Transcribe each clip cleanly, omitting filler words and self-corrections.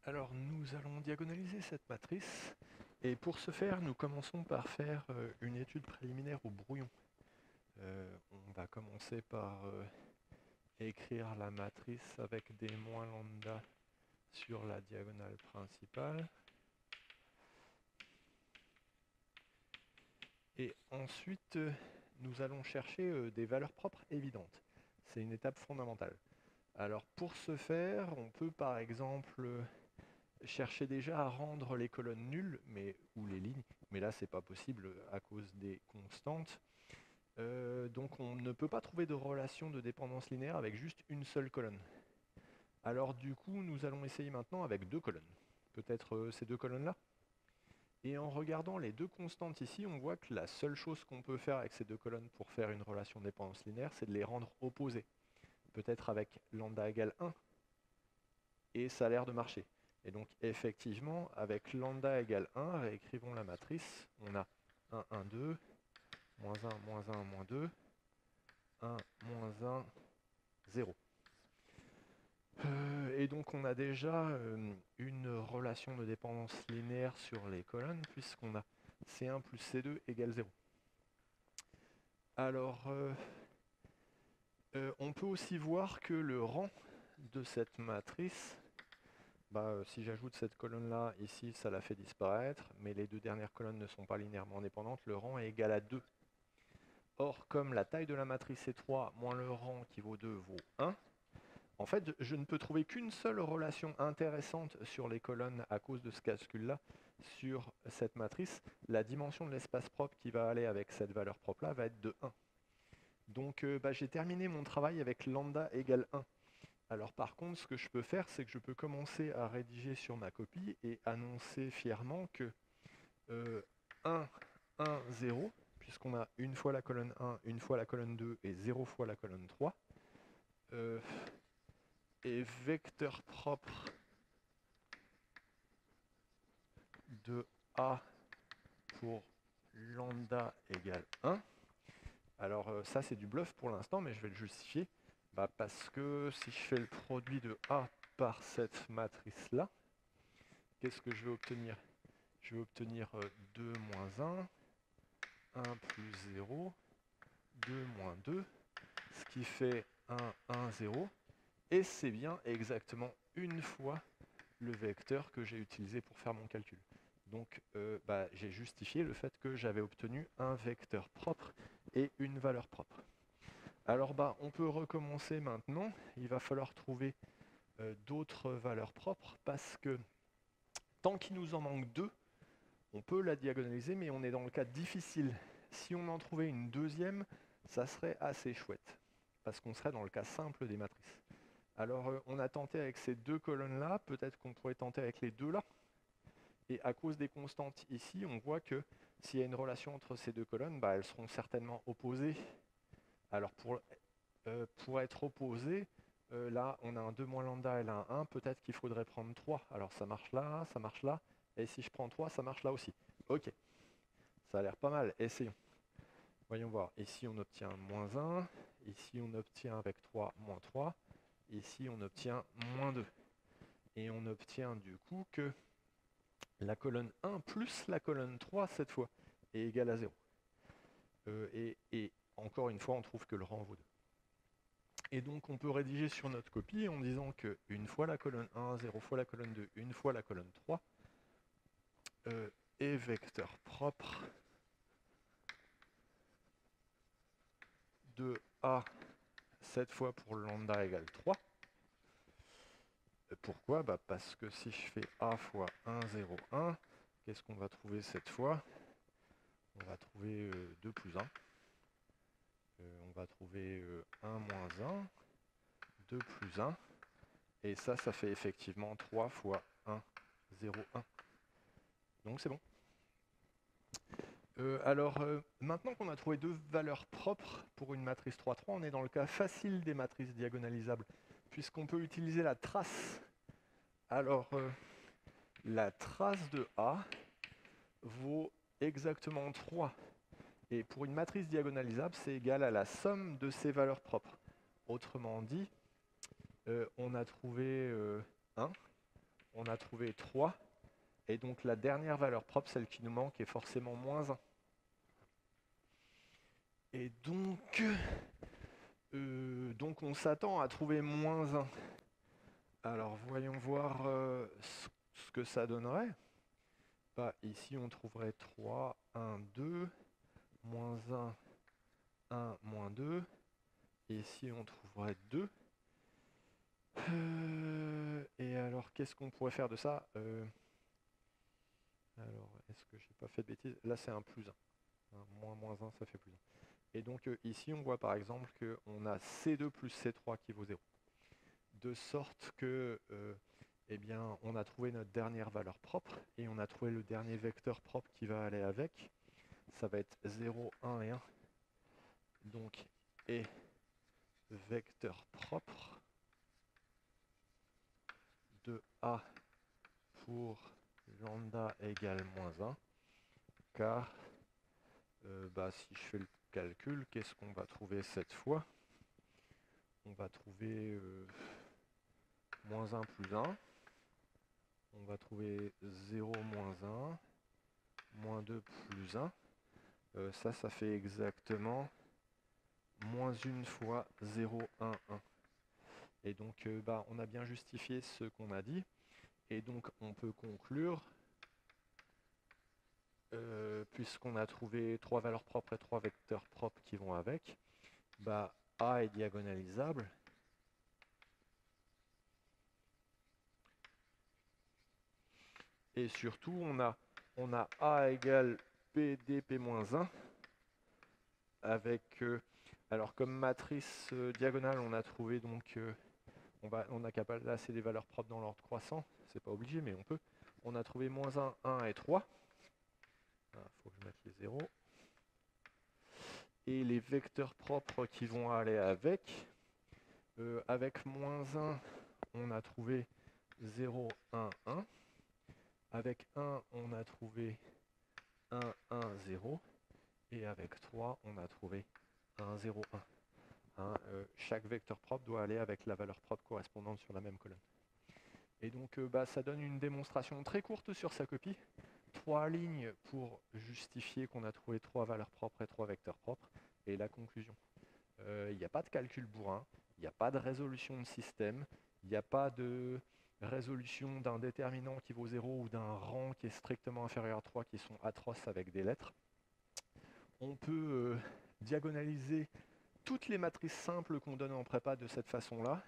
Alors nous allons diagonaliser cette matrice et pour ce faire nous commençons par faire une étude préliminaire au brouillon. On va commencer par écrire la matrice avec des moins lambda sur la diagonale principale. Et ensuite nous allons chercher des valeurs propres évidentes. C'est une étape fondamentale. Alors pour ce faire, on peut par exemple chercher déjà à rendre les colonnes nulles, ou les lignes, mais là c'est pas possible à cause des constantes. Donc on ne peut pas trouver de relation de dépendance linéaire avec juste une seule colonne. Alors du coup nous allons essayer maintenant avec deux colonnes. Peut-être ces deux colonnes-là. Et en regardant les deux constantes ici, on voit que la seule chose qu'on peut faire avec ces deux colonnes pour faire une relation de dépendance linéaire, c'est de les rendre opposées. Peut-être avec lambda égale 1. Et ça a l'air de marcher. Et donc effectivement, avec lambda égale 1, réécrivons la matrice. On a 1, 1, 2, moins 1, moins 1, moins 2, 1, moins 1, 0. Et donc on a déjà une relation de dépendance linéaire sur les colonnes, puisqu'on a C1 plus C2 égale 0. Alors, on peut aussi voir que le rang de cette matrice, si j'ajoute cette colonne-là, ici, ça la fait disparaître, mais les deux dernières colonnes ne sont pas linéairement indépendantes, le rang est égal à 2. Or, comme la taille de la matrice est 3, moins le rang qui vaut 2 vaut 1, en fait, je ne peux trouver qu'une seule relation intéressante sur les colonnes à cause de ce calcul-là, sur cette matrice. La dimension de l'espace propre qui va aller avec cette valeur propre-là va être de 1. Donc, j'ai terminé mon travail avec lambda égale 1. Alors par contre, ce que je peux faire, c'est que je peux commencer à rédiger sur ma copie et annoncer fièrement que 1, 1, 0, puisqu'on a une fois la colonne 1, une fois la colonne 2 et 0 fois la colonne 3, est vecteur propre de A pour lambda égale 1. Alors ça c'est du bluff pour l'instant, mais je vais le justifier. Parce que si je fais le produit de A par cette matrice-là, qu'est-ce que je vais obtenir? Je vais obtenir 2 moins 1, 1 plus 0, 2 moins 2, ce qui fait 1, 1, 0. Et c'est bien exactement une fois le vecteur que j'ai utilisé pour faire mon calcul. Donc j'ai justifié le fait que j'avais obtenu un vecteur propre et une valeur propre. Alors on peut recommencer maintenant. Il va falloir trouver d'autres valeurs propres parce que tant qu'il nous en manque deux, on peut la diagonaliser, mais on est dans le cas difficile. Si on en trouvait une deuxième, ça serait assez chouette, parce qu'on serait dans le cas simple des matrices. Alors on a tenté avec ces deux colonnes-là, peut-être qu'on pourrait tenter avec les deux là. Et à cause des constantes ici, on voit que s'il y a une relation entre ces deux colonnes, elles seront certainement opposées. Alors pour être opposées, là on a un 2 moins lambda et là un 1, peut-être qu'il faudrait prendre 3. Alors ça marche là, et si je prends 3, ça marche là aussi. Ok, ça a l'air pas mal, essayons. Voyons voir, ici on obtient moins 1, ici on obtient avec 3 moins 3, ici on obtient moins 2. Et on obtient du coup que la colonne 1 plus la colonne 3 cette fois est égale à 0. Et encore une fois, on trouve que le rang vaut 2. Et donc on peut rédiger sur notre copie en disant que une fois la colonne 1, 0 fois la colonne 2, une fois la colonne 3 est vecteur propre de A cette fois pour lambda égale 3. Pourquoi? Parce que si je fais A fois 1, 0, 1, qu'est-ce qu'on va trouver cette fois? On va trouver 2 plus 1. On va trouver 1 moins 1, 2 plus 1. Et ça fait effectivement 3 fois 1, 0, 1. Donc c'est bon. Maintenant qu'on a trouvé deux valeurs propres pour une matrice 3-3, on est dans le cas facile des matrices diagonalisables, puisqu'on peut utiliser la trace. Alors, la trace de A vaut exactement 3. Et pour une matrice diagonalisable, c'est égal à la somme de ses valeurs propres. Autrement dit, on a trouvé 1, on a trouvé 3. Et donc la dernière valeur propre, celle qui nous manque, est forcément moins 1. Et donc on s'attend à trouver moins 1. Alors voyons voir ce que ça donnerait. Bah, ici on trouverait 3, 1, 2, moins 1, 1, moins 2. Et ici on trouverait 2. Et alors qu'est-ce qu'on pourrait faire de ça Alors est-ce que j'ai pas fait de bêtises? Là c'est un plus 1. Moins 1 ça fait plus 1. Et donc ici on voit par exemple qu'on a C2 plus C3 qui vaut 0. De sorte que eh bien, on a trouvé notre dernière valeur propre et on a trouvé le dernier vecteur propre qui va aller avec. Ça va être 0, 1 et 1. Donc, et vecteur propre de A pour lambda égale moins 1, car si je fais le calcul, qu'est-ce qu'on va trouver cette fois? On va trouver moins 1 plus 1. On va trouver 0 moins 1, moins 2 plus 1. Ça fait exactement moins 1 fois 0, 1, 1. Et donc, on a bien justifié ce qu'on a dit. Et donc, on peut conclure, puisqu'on a trouvé 3 valeurs propres et 3 vecteurs propres qui vont avec, A est diagonalisable. Et surtout, on a A égale P dP-1 avec, alors comme matrice diagonale, on a trouvé donc, on a qu'à placer des valeurs propres dans l'ordre croissant, c'est pas obligé, mais on peut. On a trouvé moins 1, 1 et 3. Il faut que je mette les 0. Et les vecteurs propres qui vont aller avec moins 1, on a trouvé 0, 1, 1. Avec 1, on a trouvé 1, 1, 0. Et avec 3, on a trouvé 1, 0, 1. Chaque vecteur propre doit aller avec la valeur propre correspondante sur la même colonne. Et donc ça donne une démonstration très courte sur sa copie. 3 lignes pour justifier qu'on a trouvé 3 valeurs propres et 3 vecteurs propres. Et la conclusion. Il n'y a pas de calcul bourrin, il n'y a pas de résolution de système, il n'y a pas de résolution d'un déterminant qui vaut 0 ou d'un rang qui est strictement inférieur à 3 qui sont atroces avec des lettres. On peut diagonaliser toutes les matrices simples qu'on donne en prépa de cette façon-là.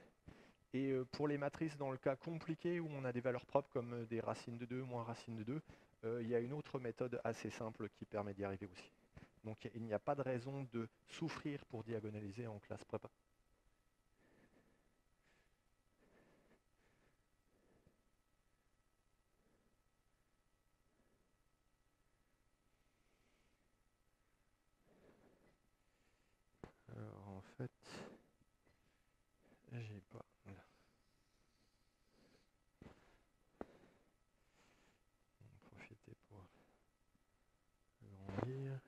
Et pour les matrices dans le cas compliqué où on a des valeurs propres comme des racines de 2 moins racines de 2, il y a une autre méthode assez simple qui permet d'y arriver aussi. Donc il n'y a pas de raison de souffrir pour diagonaliser en classe prépa. Alors en fait, j'ai pas... Voilà. On va profiter pour grandir.